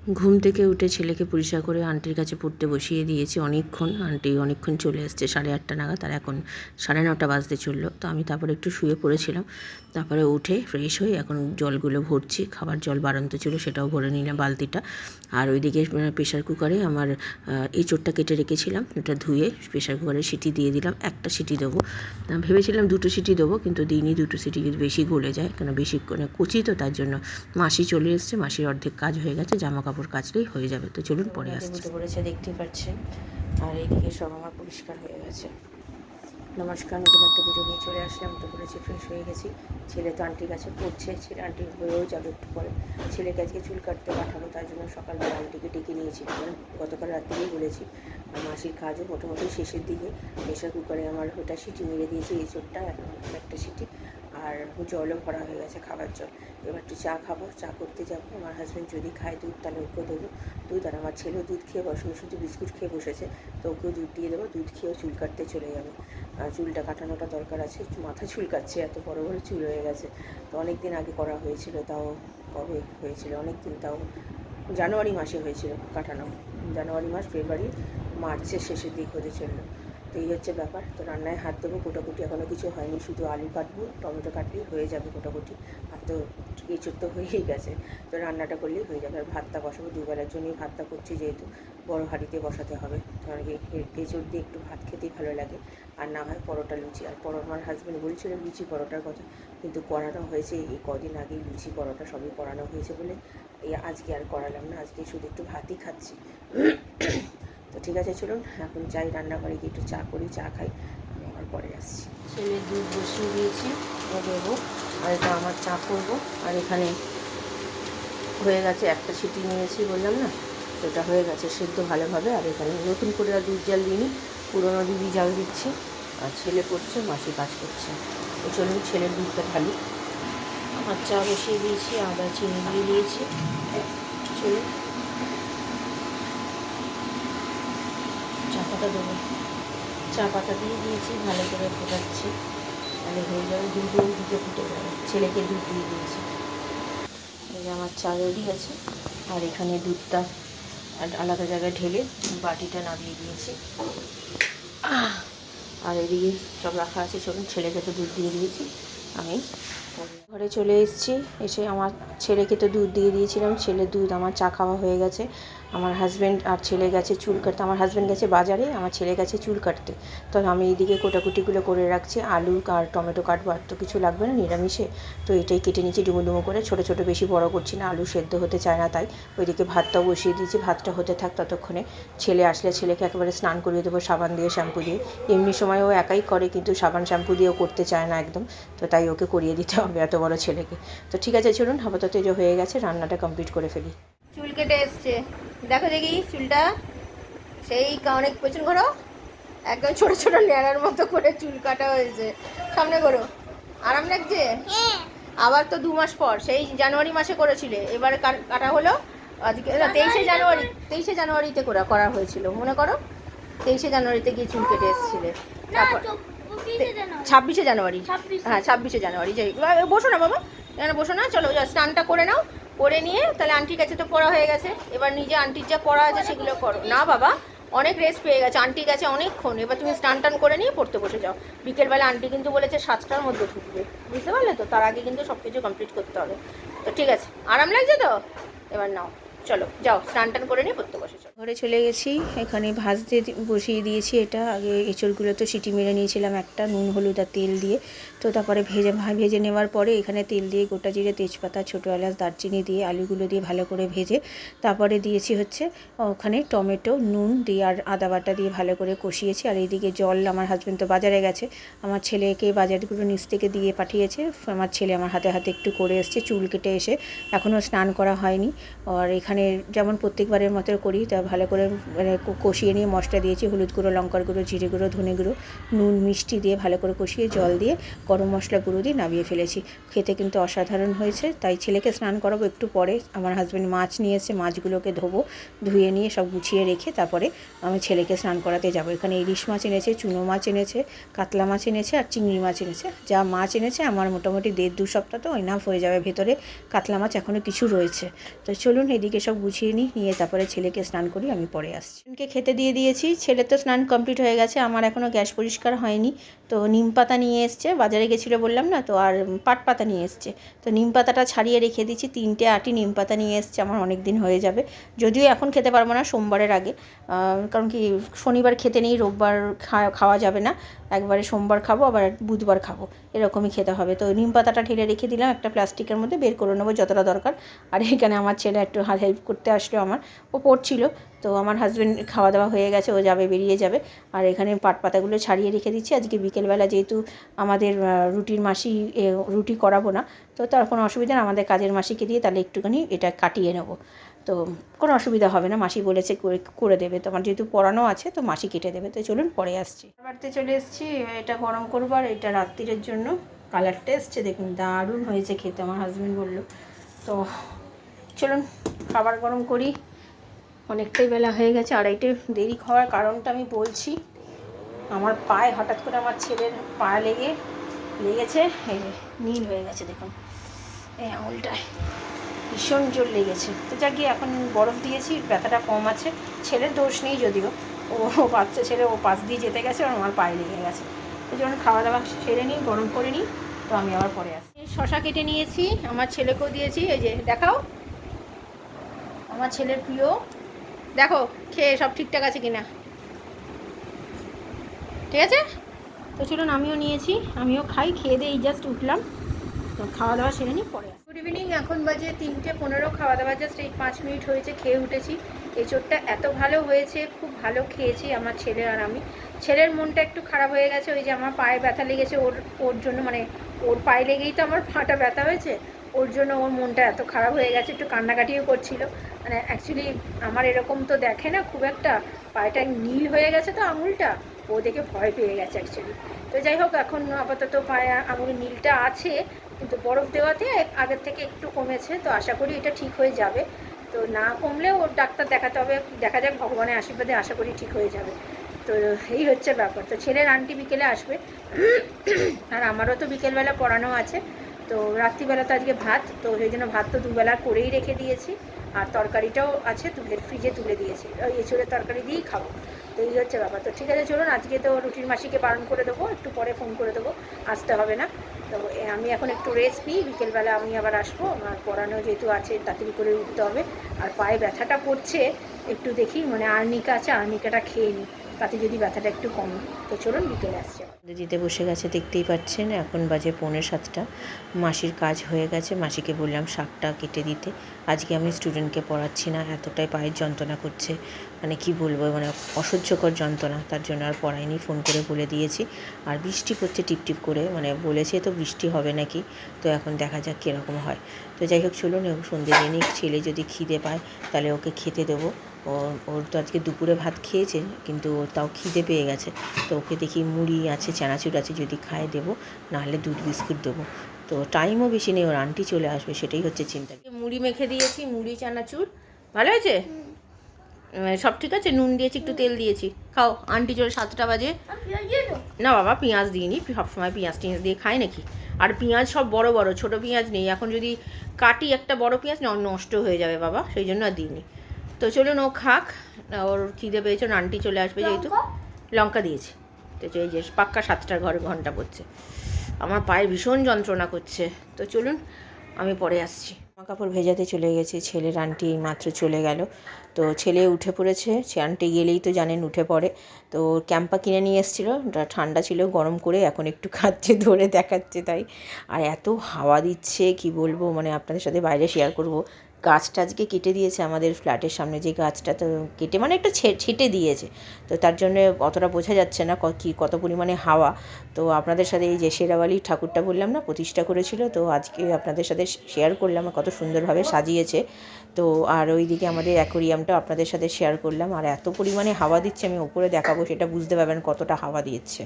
ঘুম থেকে উঠে ছেলেকে পরিষ্কার করে আন্টির কাছে পড়তে বসিয়ে দিয়েছি অনেকক্ষণ। আন্টি অনেকক্ষণ চলে এসছে, 8:30 নাগাদ, আর এখন 9:30 বাজতে চললো। তো আমি তারপরে একটু শুয়ে পড়েছিলাম। তারপরে উঠে ফ্রেশ হয়ে এখন জলগুলো ভরছি, খাবার জল বাড়ন্ত ছিল সেটাও ভরে নিলাম বালতিটা। আর ওইদিকে প্রেশার কুকারে আমার এঁচোড়টা কেটে রেখেছিলাম, এটা ধুয়ে প্রেশার কুকারে সিটি দিয়ে দিলাম। একটা সিটি দেবো, ভেবেছিলাম 2টো সিটি দেবো, কিন্তু দিইনি। 2টো সিটি যদি বেশি গলে যায়, কেন বেশি কচি তো, তার জন্য। মাসি চলে এসছে, মাসির অর্ধেক কাজ হয়ে গেছে, জামা কাপড় কাচলেই হয়ে যাবে। তো চলুন পরে আসতে। উঠে পড়েছে, দেখতেই পাচ্ছেন। আর এইদিকে সব আমার পরিষ্কার হয়ে গেছে। নমস্কার, নতুন একটা ভিডিও নিয়ে চলে আসলাম। উঠে পড়েছি, ফ্রেশ হয়ে গেছি। ছেলে তো আন্টির কাছে পড়ছে, ছেলে আন্টির হয়েও যাবে একটু পরে। ছেলেকে আজকে চুল কাটতে পাঠাবো, তার জন্য সকালবেলা আন্টিকে ডেকে নিয়েছি। গতকাল রাত্রেই বলেছি। মাসির কাজও মোটামুটি শেষের দিকে। প্রেশার কুকারে আমার ওটা সিটি মেরে দিয়েছি, এই চোটটা এখন একটা সিটি। আর জলও ভরা হয়ে গেছে, খাবার জল। এবার একটু চা খাবো, চা করতে যাবো। আমার হাজব্যান্ড যদি খায় দুধ, তাহলে ওকেও দেবো দুধ। আর আমার ছেলেও দুধ খেয়ে বসে, শুধু বিস্কুট খেয়ে বসেছে, তো ওকেও দুধ দিয়ে দেবো। দুধ খেয়েও চুল কাটতে চলে যাবে। চুলটা কাটানোটা দরকার আছে, মাথা চুল কাটছে, এত বড় বড় চুল হয়ে গেছে। তো অনেক দিন আগে করা হয়েছিল, তাও কবে হয়েছিল, অনেক দিন, তাও জানুয়ারি মাসে হয়েছিল কাটানো। জানুয়ারি মাস, ফেব্রুয়ারি, মার্চের শেষের দিক হতে চললো। তো এই হচ্ছে ব্যাপার। তো রান্নায় হাত দেবো, কোটাকুটি এখনও কিছু হয়নি, শুধু আলু কাটবো, টমেটো কাটলেই হয়ে যাবে কোটাকুটি। আর তো এঁচোড় তো হয়েই গেছে, তো রান্নাটা করলেই হয়ে যাবে। আর ভাতটা বসাবো, দুবেলার জন্যই ভাতটা করছি, যেহেতু বড় হাঁড়িতে বসাতে হবে। কারণ এঁচোড় দিয়ে একটু ভাত খেতেই ভালো লাগে। আর না হয় পরোটা, লুচি। আর আমার হাজব্যান্ড বলছিল লুচি পরোটার কথা, কিন্তু করানো হয়েছে এই কদিন আগেই, লুচি পরোটা সবই করানো হয়েছে বলে আজকে আর করালাম না। আজকে শুধু একটু ভাতই খাচ্ছি। তো ঠিক আছে, চলুন এখন যাই রান্নাঘরে গিয়ে একটু চা করি, চা খাই। আমি আবার পরে আসছি। ছেলে দুধ বসিয়ে দিয়েছি, ও দেবো। আর এটা আমার চা করবো। আর এখানে হয়ে গেছে, একটা সিটি নিয়েছি বললাম না, তো এটা হয়ে গেছে সেদ্ধ ভালোভাবে। আর এখানে নতুন করে আর দুধ জাল দিইনি, পুরোনো দুধই জাল দিচ্ছি। আর ছেলে পড়ছে, মাসি কাজ করছে। তো চলুন ছেলের দুধটা ঢালি। আমার চা বসিয়ে দিয়েছি, আদা চিনি দিয়ে দিয়েছি। চলুন চা পাতা দেবো, চা পাতা দিয়ে দিয়েছি, ভালো করে ফোটাচ্ছি, তাহলে হয়ে যাবে। দুধও দিকে ফুটে যাবে। ছেলেকে দুধ দিয়ে দিয়েছি। এই যে আমার চা রেডি আছে। আর এখানে দুধটা আলাদা জায়গায় ঢেলে বাটিটা নামিয়ে দিয়েছি। আর এদিকে সব রাখা আছে। চলুন ছেলেকে তো দুধ দিয়ে দিয়েছি, আমি ঘরে চলে এসেছি। এসে আমার ছেলেকে তো দুধ দিয়ে দিয়েছিলাম, ছেলের দুধ আমার চা খাওয়া হয়ে গেছে। আমার হাজব্যান্ড আর ছেলে গেছে চুল কাটতে। আমার হাজব্যান্ড গেছে বাজারে, আমার ছেলে গেছে চুল কাটতে। তো আমি এইদিকে কোটাকুটিগুলো করে রাখছি। আলু আর টমেটো কাটবো, আর তো কিছু লাগবে না নিরামিষে। তো এটাই কেটে নিচ্ছি ডুমো ডুমো করে, ছোটো ছোটো, বেশি বড় করছি না, আলু সেদ্ধ হতে চায় না তাই। ওইদিকে ভাতটাও বসিয়ে দিয়েছি, ভাতটা হতে থাক ততক্ষণে। ছেলে আসলে ছেলেকে একেবারে স্নান করিয়ে দেবো সাবান দিয়ে, শ্যাম্পু দিয়ে। এমনি সময় ও একাই করে, কিন্তু সাবান শ্যাম্পু দিয়েও করতে চায় না একদম। তো তাই ওকে করিয়ে দিতে হবে, এত বড় ছেলেকে। তো ঠিক আছে, চলুন আপাতত যে হয়ে গেছে, রান্নাটা কমপ্লিট করে ফেলি। চুল কেটে এসছে, দেখো দেখি চুলটা, সেই অনেক পেছন করো, একদম ছোট ছোট ন্যাড়ার মতো করে চুল কাটা হয়েছে। সামনে করো, আরাম লাগছে? আবার তো 2 মাস পর, সেই জানুয়ারি মাসে করেছিলে, এবারে কাটা হলো আজকে না, 23শে জানুয়ারিতে করা হয়েছিল, মনে করো। 23শে জানুয়ারিতে গিয়ে চুল কেটে এসেছিলে। তারপর 26শে জানুয়ারি, হ্যাঁ 26শে জানুয়ারি। যাই, বসো না বাবা, এখানে বসো না, চলো স্নানটা করে নাও। করে নিয়ে তাহলে আন্টির কাছে তো পড়া হয়ে গেছে, এবার নিজে আন্টির যা পড়া আছে সেগুলো করো। না বাবা, অনেক রেস্ট পেয়ে গেছে, আন্টি গেছে অনেকক্ষণ, এবার তুমি স্নান টান করে নিয়ে পড়তে বসে যাও। বিকেলবেলা আন্টি কিন্তু বলেছে 7টার মধ্যে ঢুকবে, বুঝতে পারলে তো? তার আগে কিন্তু সব কিছু কমপ্লিট করতে হবে। তো ঠিক আছে, আরাম লাগছে তো? এবার নাও, চলো যাও স্নান টান করে নিয়ে পড়তে বসে যাও। ঘরে চলে গেছি, এখানে ভাজতে বসিয়ে দিয়েছি। এটা আগে এঁচড়গুলো তো সিটি মেরে নিয়েছিলাম একটা, নুন হলুদ আর তেল দিয়ে। তো তারপরে ভেজে নেওয়ার পরে এখানে তেল দিয়ে গোটা জিরে, তেজপাতা, ছোটো এলাচ, দারচিনি দিয়ে আলুগুলো দিয়ে ভালো করে ভেজে তারপরে দিয়েছি হচ্ছে ওখানে টমেটো, নুন দিয়ে আর আদা বাটা দিয়ে ভালো করে কষিয়েছি। আর এইদিকে জল, আমার হাজব্যান্ড তো বাজারে গেছে, আমার ছেলেকে বাজারগুলো নিচ থেকে দিয়ে পাঠিয়েছে। আমার ছেলে আমার হাতে হাতে একটু করে এসছে, চুল কেটে এসে এখনও স্নান করা হয়নি। আর এখানে যেমন প্রত্যেকবারের মতো করি, তা ভালো করে মানে কষিয়ে নিয়ে মশলা দিয়েছি, হলুদ গুঁড়ো, লঙ্কার গুঁড়ো, জিরে গুঁড়ো, ধনে গুঁড়ো, নুন, মিষ্টি দিয়ে ভালো করে কষিয়ে জল দিয়ে গরম মশলা গুঁড়ো দিয়ে নামিয়ে ফেলেছি। খেতে কিন্তু অসাধারণ হয়েছে। তাই ছেলেকে স্নান করাবো একটু পরে। আমার হাজব্যান্ড মাছ নিয়ে এসে, মাছগুলোকে ধুয়ে নিয়ে সব গুছিয়ে রেখে তারপরে আমি ছেলেকে স্নান করাতে যাব। এখানে ইলিশ মাছ এনেছে, চুনো মাছ এনেছে, কাতলা মাছ এনেছে আর চিংড়ি মাছ এনেছে। যা মাছ এনেছে আমার মোটামুটি 1.5-2 সপ্তাহ তো ইনাফ হয়ে যাবে। ভেতরে কাতলা মাছ এখনও কিছু রয়েছে। তো চলুন এদিকে সব গুছিয়ে নিয়ে তারপরে ছেলেকে স্নান করি, আমি পরে আসছি। ছেলেকে খেতে দিয়ে দিয়েছি, ছেলের তো স্নান কমপ্লিট হয়ে গেছে, আমার এখনও গ্যাস পরিষ্কার হয়নি। তো নিম পাতা নিয়ে এসছে, বাজারে গেছিলো বললাম না, তো আর পাট পাতা নিয়ে এসছে। তো নিম পাতাটা ছাড়িয়ে রেখে দিচ্ছি, 3টে আটি নিম পাতা নিয়ে এসছে, আমার অনেক দিন হয়ে যাবে। যদিও এখন খেতে পারবো না, সোমবারের আগে, কারণ কি শনিবার খেতে নেই, রোববার খাওয়া যাবে না, একবারে সোমবার খাবো আবার বুধবার খাবো, এরকমই খেতে হবে। তো নিম পাতাটা ঢেলে রেখে দিলাম একটা প্লাস্টিকের মধ্যে, বের করে নেবো যতটা দরকার। আর এখানে আমার ছেলে একটু হেল্প করতে আসলো আমার, ও পড়ছিল। তো আমার হাজব্যান্ড খাওয়া দাওয়া হয়ে গেছে, ও যাবে, বেরিয়ে যাবে। আর এখানে পাট পাতাগুলো ছাড়িয়ে রেখে দিচ্ছি। আজকে বিকেলবেলা যেহেতু আমাদের রুটির মাসি রুটি করাবো না, তো তার কোনো অসুবিধা না, আমাদের কাজের মাসিকে দিয়ে তাহলে একটুখানি এটা কাটিয়ে নেবো। তো কোনো অসুবিধা হবে না, মাসি বলেছে করে দেবে। তো আমার যেহেতু পড়ানো আছে, তো মাসি কেটে দেবে। তো চলুন পরে আসছি। বাড়িতে চলে এসেছি, এটা গরম করবো, আর এটা রাত্রিরের জন্য। কালারটা এসছে দেখুন, দারুণ হয়েছে খেতে, আমার হাজব্যান্ড বললো। তো চলুন খাবার গরম করি, অনেকটাই বেলা হয়ে গেছে। আর এইটা দেরি খাওয়ার কারণটা আমি বলছি, আমার পায়ে হঠাৎ করে আমার ছেলের পা লেগেছে, নীল হয়ে গেছে দেখুন, এই আঙুলটায় ভীষণ জোর লেগেছে। তো যাক গিয়ে এখন বরফ দিয়েছি, ব্যথাটা কম আছে। ছেলের দোষ নেই যদিও, ও বাচ্চা ছেলে, ও পাশ দিয়ে যেতে গেছে, আর আমার পায়ে লেগে গেছে। এই জন্য খাওয়া দাওয়া সেরে নিই, গরম করে নিই, তো আমি আবার পরে আসি। শশা কেটে নিয়েছি, আমার ছেলেকেও দিয়েছি, এই যে দেখাও, আমার ছেলের প্রিয়, দেখো খেয়ে সব ঠিকঠাক আছে কিনা, ঠিক আছে। তো চলুন আমিও নিয়েছি, আমিও খাই, খেয়ে দিয়ে এই জাস্ট উঠলাম, তো খাওয়া দাওয়া সেরে নিই, পরে গুড ইভিনিং। এখন বাজে 3:15, খাওয়া দাওয়া জাস্ট এই 5 মিনিট হয়েছে, খেয়ে উঠেছি। এই চোটটা এত ভালো হয়েছে, খুব ভালো খেয়েছি আমার ছেলে আর আমি। ছেলের মনটা একটু খারাপ হয়ে গেছে, ওই যে আমার পায়ে ব্যথা লেগেছে, ওর জন্য, মানে ওর পায়ে লেগেই তো আমার পাটা ব্যথা হয়েছে, ওর জন্য ওর মনটা এত খারাপ হয়ে গেছে, একটু কান্নাকাটিও করছিল। মানে অ্যাকচুয়ালি আমার এরকম তো দেখে না খুব একটা, পায়েটা নীল হয়ে গেছে তো আঙুলটা, ও দেখে ভয় পেয়ে গেছে অ্যাকচুয়ালি। তো যাই হোক, এখন আপাতত পায়ে আঙুলের নীলটা আছে, কিন্তু বরফ দেওয়াতে আগের থেকে একটু কমেছে। তো আশা করি এটা ঠিক হয়ে যাবে। তো না কমলেও ওর ডাক্তার দেখাতে হবে, দেখা যাক, ভগবানের আশীর্বাদে আশা করি ঠিক হয়ে যাবে। তো এই হচ্ছে ব্যাপার। তো ছেলের আন্টি বিকেলে আসবে, আর আমারও তো বিকেলবেলা পড়ানো আছে। তো রাত্রিবেলা তো আজকে ভাত, তো সেই জন্য ভাত তো দুবেলা করেই রেখে দিয়েছি, আর তরকারিটাও আছে, ফ্রিজে তুলে দিয়েছি, ওই এঁচুড়ের তরকারি দিয়েই খাবো। তো এই হচ্ছে ব্যাপার। তো ঠিক আছে চলুন, আজকে তো রুটির মাসিকে বারণ করে দেবো, একটু পরে ফোন করে দেবো, আসতে হবে না। তো আমি এখন একটু রেস্ট নিই, বিকেলবেলা আমি আবার আসবো, আমার পড়ানো যেহেতু আছে, তাড়াতাড়ি করে উঠতে হবে। আর পায়ে ব্যথাটা করছে, একটু দেখি, মানে আর্নিকা আছে, আর্নিকাটা খেয়ে নিই, তাতে যদি ব্যথাটা একটু কমে। তো চলুন বিকেলে আসছে। দিতে বসে গেছে, দেখতেই পাচ্ছেন, এখন বাজে 6:45। মাসির কাজ হয়ে গেছে, মাসিকে বললাম শাকটা কেটে দিতে। আজকে আমি স্টুডেন্টকে পড়াচ্ছি না, এতটাই পায়ের যন্ত্রণা করছে, মানে কি বলবো, মানে অসহ্যকর যন্ত্রণা, তার জন্য আর পড়াইনি, ফোন করে বলে দিয়েছি। আর বৃষ্টি পড়ছে টিপটিপ করে, মানে বলেছে তো বৃষ্টি হবে নাকি, তো এখন দেখা যাক কীরকম হয়। তো যাই হোক চলুন, সন্ধ্যে দিনই ছেলে যদি খিদে পায় তাহলে ওকে খেতে দেবো। ওর তো আজকে দুপুরে ভাত খেয়েছে, কিন্তু তাও খিদে পেয়ে গেছে, তো ওকে দেখি মুড়ি আছে, চানাচুর আছে, যদি খায় দেবো, নাহলে দুধ বিস্কুট দেবো। তো টাইমও বেশি নেই, ওর আন্টি চলে আসবে, সেটাই হচ্ছে চিন্তা। মুড়ি মেখে দিয়েছি, মুড়ি চানাচুর ভালো হয়েছে, সব ঠিক আছে, নুন দিয়েছি, একটু তেল দিয়েছি, খাও। আন্টি চলে 7টা বাজে। না বাবা, পেঁয়াজ দিইনি, সবসময় পেঁয়াজ টিয়াজ দিয়ে খায় নাকি? আর পেঁয়াজ সব বড় বড়, ছোট পেঁয়াজ নেই, এখন যদি কাটি একটা বড় পেঁয়াজ না, নষ্ট হয়ে যাবে বাবা, সেই জন্য আর দিইনি। তো চলুন ও খাক, ওর খিদে পেয়েছে, আন্টি চলে আসবে যেহেতু। লঙ্কা দিয়েছি। তো এই যে পাক্কা 7টার ঘন্টা পড়ছে, আমার পায়ে ভীষণ যন্ত্রণা করছে। তো চলুন আমি পরে আসছি। জামা কাপড় ভেজাতে চলে গেছি, ছেলের আন্টি মাত্র চলে গেল। তো ছেলে উঠে পড়েছে, সে আন্টি গেলেই তো জানেন উঠে পড়ে। তো ক্যাম্পা কিনে নিয়ে এসেছিলো, ঠান্ডা ছিল, গরম করে এখন একটু খাচ্ছে, ধরে দেখাচ্ছে তাই। আর এত হাওয়া দিচ্ছে কি বলবো, মানে আপনাদের সাথে বাইরে শেয়ার করব। গাছটা আজকে কেটে দিয়েছে, আমাদের ফ্ল্যাটের সামনে যে গাছটা, তো কেটে মানে একটু ছেটে দিয়েছে, তো তার জন্য অতটা বোঝা যাচ্ছে না কত পরিমাণে হাওয়া। তো আপনাদের সাথে এই যে শেরাওয়ালি ঠাকুরটা বললাম না, প্রতিষ্ঠা করেছিল, তো আজকে আপনাদের সাথে শেয়ার করলাম, কত সুন্দরভাবে সাজিয়েছে। তো আর ওইদিকে আমাদের অ্যাকোরিয়ামটা আপনাদের সাথে শেয়ার করলাম। আর এত পরিমাণে হাওয়া দিচ্ছে, আমি ওপরে দেখাবো, সেটা বুঝতে পারবেন কতটা হাওয়া দিচ্ছে।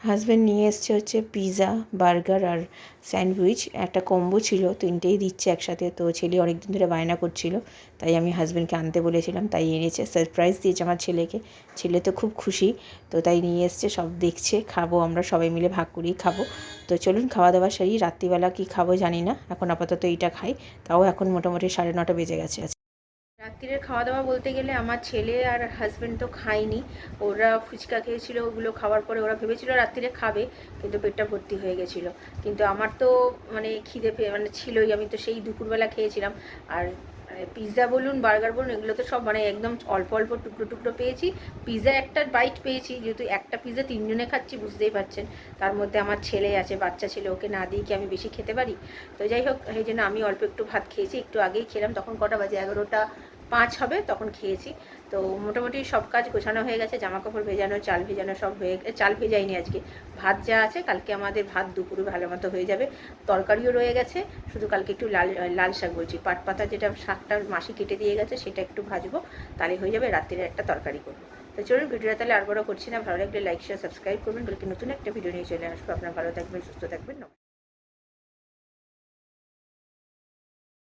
হাজব্যান্ড নিয়ে এসছে হচ্ছে পিৎজা, বার্গার আর স্যান্ডউইচ। একটা কম্বো ছিল, তিনটেই দিচ্ছে একসাথে। তো ছেলে অনেক দিন ধরে বায়না করছিল, তাই আমি হাজব্যান্ডকে আনতে বলেছিলাম, তাই এনেছে। সারপ্রাইজ দিয়েছে আমার ছেলেকে, ছেলে তো খুব খুশি। তো তাই নিয়ে এসছে, সব দেখছে, খাবো আমরা সবাই মিলে, ভাগ করেই খাবো। তো চলুন খাওয়া দাওয়া সারি। রাত্রিবেলা কি খাবো জানি না, এখন আপাতত এইটা খাই। তাও এখন মোটামুটি 9:30 বেজে গেছে। রাত্রিরের খাওয়া দাওয়া বলতে গেলে আমার ছেলে আর হাজব্যান্ড তো খায়নি, ওরা ফুচকা খেয়েছিল। ওগুলো খাওয়ার পরে ওরা ভেবেছিল রাত্রিরে খাবে, কিন্তু পেটটা ভর্তি হয়ে গেছিলো। কিন্তু আমার তো মানে খিদে মানে ছিলই, আমি তো সেই দুপুরবেলা খেয়েছিলাম। আর পিৎজা বলুন, বার্গার বলুন, এগুলো তো সব মানে একদম অল্প অল্প টুকরো টুকরো পেয়েছি। পিৎজা একটা বাইট পেয়েছি, যেহেতু একটা পিৎজা 3 জনে খাচ্ছি, বুঝতেই পারছেন। তার মধ্যে আমার ছেলে আছে, বাচ্চা ছেলে, ওকে না দিয়ে কি আমি বেশি খেতে পারি? তো যাই হোক, এই জন্য আমি অল্প একটু ভাত খেয়েছি। একটু আগেই খেলাম, তখন কটা বাজে, 11:05 হবে, তখন খেয়েছি। তো মোটামুটি সব কাজ গোছানো হয়ে গেছে, জামা কাপড় ভেজানো, চাল ভেজানো সব হয়ে গেছে। চাল ভেজাইনি আজকে, ভাত যা আছে, কালকে আমাদের ভাত দুপুরে ভালো মতো হয়ে যাবে। তরকারিও রয়ে গেছে, শুধু কালকে একটু লাল শাক বলছি, পাট পাতা, যেটা শাকটা মাসি কেটে দিয়ে গেছে, সেটা একটু ভাজবো, তাহলে হয়ে যাবে। রাত্রিরে একটা তরকারি করবো। তো চলুন, ভিডিওটা তাহলে আর বড় করছি না। ভালো লাগলে লাইক শেয়ার সাবস্ক্রাইব করবেন। কালকে নতুন একটা ভিডিও নিয়ে চলে আসবো। আপনারা ভালো থাকবেন, সুস্থ থাকবেন।